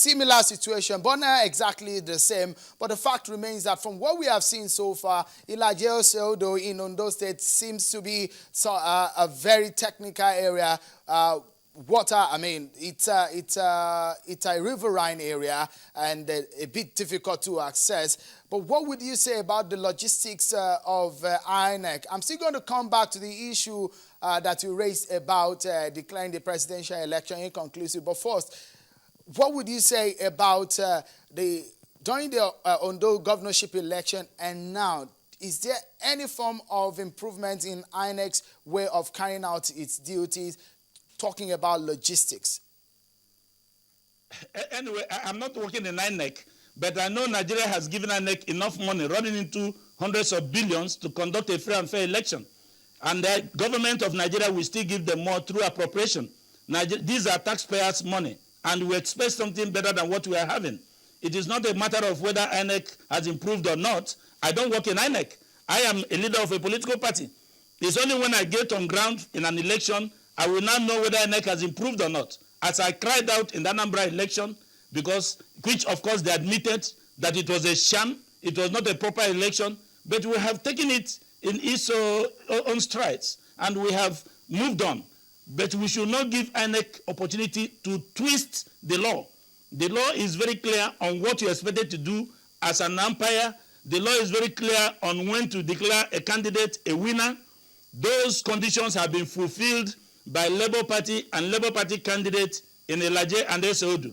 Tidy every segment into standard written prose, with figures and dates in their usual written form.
similar situation, but not exactly the same. But the fact remains that from what we have seen so far, Ilaje-Ese Odo in Ondo State seems to be a very technical area. Water, I mean, it's a riverine area and a bit difficult to access. But what would you say about the logistics of INEC? I'm still going to come back to the issue that you raised about declaring the presidential election inconclusive. But first, what would you say about during the Ondo governorship election and now? Is there any form of improvement in INEC's way of carrying out its duties, talking about logistics? Anyway, I'm not working in INEC, but I know Nigeria has given INEC enough money, running into hundreds of billions, to conduct a free and fair election. And the government of Nigeria will still give them more through appropriation. These are taxpayers' money, and we expect something better than what we are having. It is not a matter of whether INEC has improved or not. I don't work in INEC. I am a leader of a political party. It's only when I get on ground in an election I will now know whether INEC has improved or not. As I cried out in the Anambra election, which of course they admitted that it was a sham, it was not a proper election, but we have taken it in its own strides and we have moved on. But we should not give INEC opportunity to twist the law. The law is very clear on what you're expected to do as an umpire. The law is very clear on when to declare a candidate a winner. Those conditions have been fulfilled by Labour Party and Labour Party candidates in Ilaje and Ese Odo.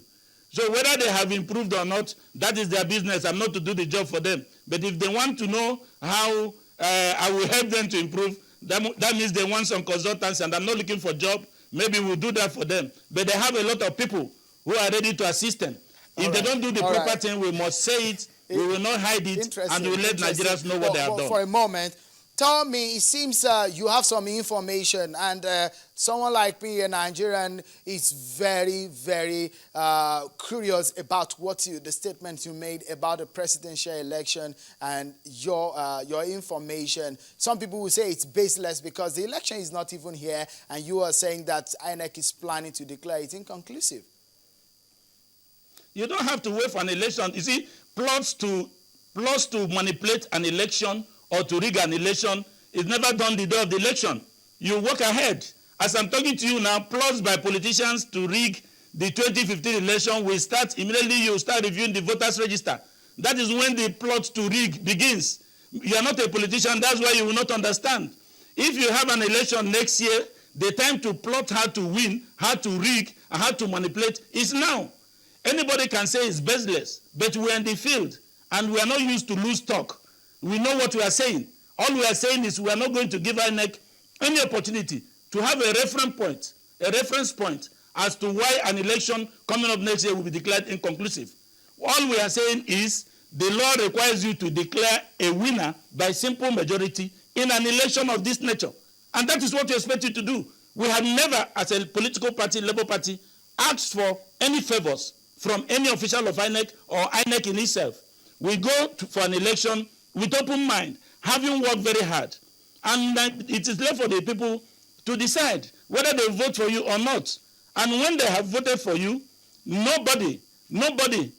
So whether they have improved or not, that is their business. I'm not to do the job for them. But if they want to know how I will help them to improve, that means they want some consultants, and I'm not looking for a job. Maybe we'll do that for them. But they have a lot of people who are ready to assist them. If they don't do the proper thing, we must say it, we will not hide it, and we will let Nigerians know what they have done. For a moment, tell me, it seems you have some information, and someone like me, a Nigerian, is very, very curious about the statements you made about the presidential election and your information. Some people will say it's baseless because the election is not even here, and you are saying that INEC is planning to declare it inconclusive. You don't have to wait for an election. You see, plots to manipulate an election or to rig an election is never done the day of the election. You work ahead. As I'm talking to you now, plots by politicians to rig the 2015 election will start immediately. You start reviewing the voters register. That is when the plot to rig begins. You are not a politician. That's why you will not understand. If you have an election next year, the time to plot how to win, how to rig, and how to manipulate is now. Anybody can say it's baseless, but we are in the field, and we are not used to lose talk. We know what we are saying. All we are saying is we are not going to give INEC any opportunity to have a reference point as to why an election coming up next year will be declared inconclusive. All we are saying is the law requires you to declare a winner by simple majority in an election of this nature. And that is what we expect you to do. We have never, as a political party, Labour Party, asked for any favors from any official of INEC or INEC in itself. We go for an election with open mind, having worked very hard. And it is left for the people to decide whether they vote for you or not. And when they have voted for you, nobody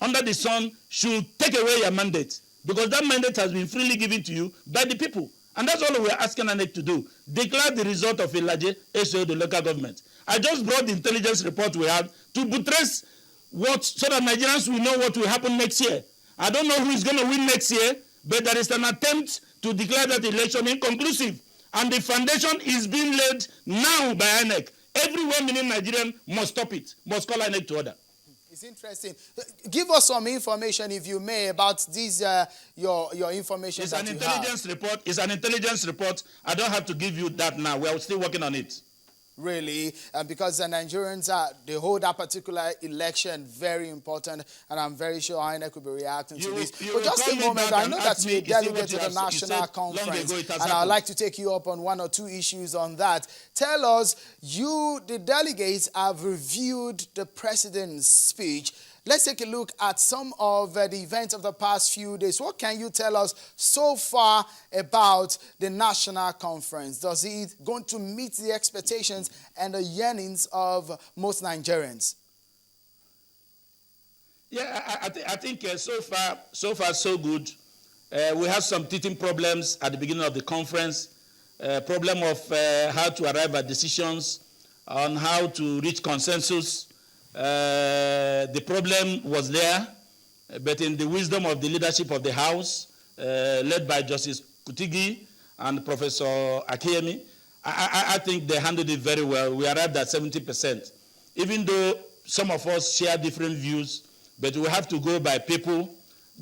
under the sun should take away your mandate, because that mandate has been freely given to you by the people. And that's all we are asking INEC to do. Declare the result of Ilaje-Ese Odo local government. I just brought the intelligence report we have to buttress so that Nigerians will know what will happen next year. I don't know who is going to win next year, but there is an attempt to declare that election inconclusive. And the foundation is being laid now by INEC. Every well-meaning Nigerian must stop it, must call INEC to order. It's interesting. Give us some information, if you may, about these, your information. It's an intelligence report. It's an intelligence report. I don't have to give you that now. We are still working on it. Really, because the Nigerians they hold that particular election very important, and I'm very sure INEC will be reacting to this. But just a moment, I know that you're a delegate to the national conference, and I'd like to take you up on one or two issues on that. Tell us, the delegates, have reviewed the president's speech. Let's take a look at some of the events of the past few days. What can you tell us so far about the national conference? Does it going to meet the expectations and the yearnings of most Nigerians? Yeah, I think so far so good. We had some teething problems at the beginning of the conference. Problem of how to arrive at decisions, on how to reach consensus. The problem was there, but in the wisdom of the leadership of the House, led by Justice Kutigi and Professor Akiyemi, I think they handled it very well. We arrived at 70%. Even though some of us share different views, but we have to go by people.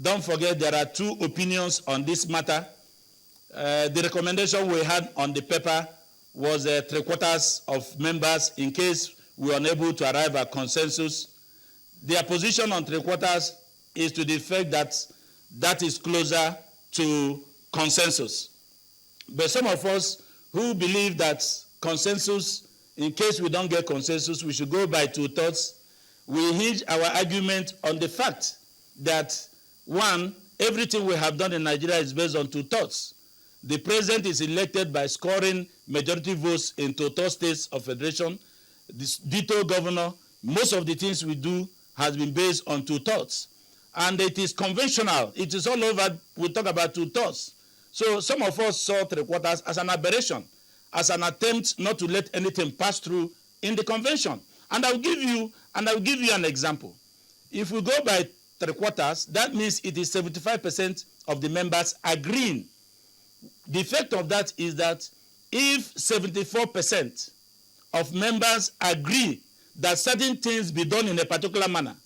Don't forget there are two opinions on this matter. The recommendation we had on the paper was 3/4 of members in case we are unable to arrive at consensus. Their position on 3/4 is to the effect that that is closer to consensus. But some of us who believe that consensus, in case we don't get consensus, we should go by 2/3. We hinge our argument on the fact that, one, everything we have done in Nigeria is based on 2/3. The president is elected by scoring majority votes in 2/3 states of federation. This ditto governor, most of the things we do has been based on 2/3. And it is conventional. It is all over. We talk about 2/3. So some of us saw 3/4 as an aberration, as an attempt not to let anything pass through in the convention. And I'll give you an example. If we go by 3/4, that means it is 75% of the members agreeing. The effect of that is that if 74% of members agree that certain things be done in a particular manner,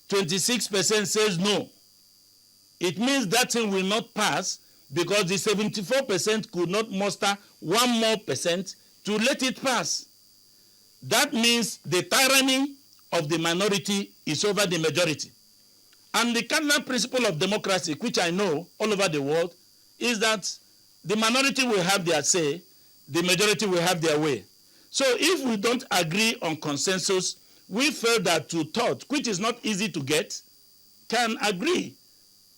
26% says no, it means that thing will not pass because the 74% could not muster 1 more percent to let it pass. That means the tyranny of the minority is over the majority. And the cardinal principle of democracy, which I know all over the world, is that the minority will have their say, the majority will have their way. So if we don't agree on consensus, we feel that 2/3, which is not easy to get, can agree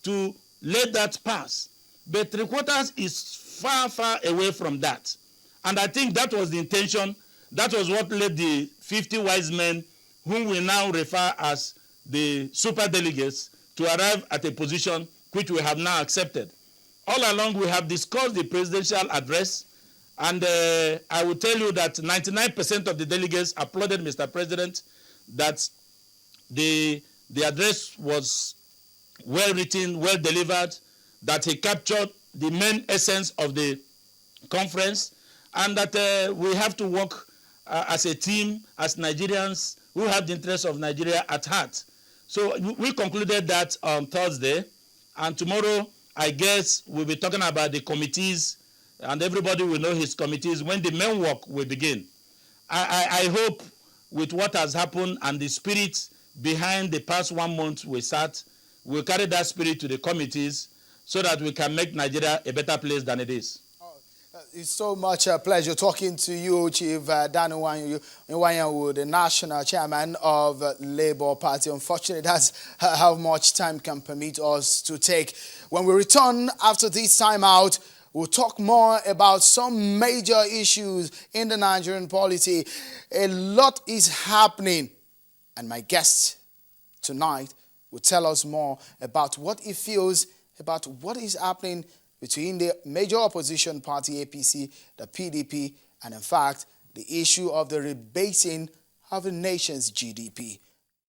to let that pass. But 3/4 is far, far away from that. And I think that was the intention. That was what led the 50 wise men, whom we now refer as the super delegates, to arrive at a position which we have now accepted. All along, we have discussed the presidential address, and I will tell you that 99% of the delegates applauded Mr. President, that the address was well written, well delivered, that he captured the main essence of the conference, and that we have to work as a team, as Nigerians who have the interests of Nigeria at heart. So we concluded that on Thursday, and tomorrow, I guess, we'll be talking about the committees, and everybody will know his committees when the main work will begin. I hope with what has happened and the spirit behind the past 1 month we sat, we'll carry that spirit to the committees so that we can make Nigeria a better place than it is. It's so much a pleasure talking to you, Chief Nwanyanwu, the National Chairman of Labour Party. Unfortunately, that's how much time can permit us to take. When we return after this time out, we'll talk more about some major issues in the Nigerian polity. A lot is happening, and my guest tonight will tell us more about what he feels about what is happening between the major opposition party, APC, the PDP, and in fact, the issue of the rebasing of the nation's GDP.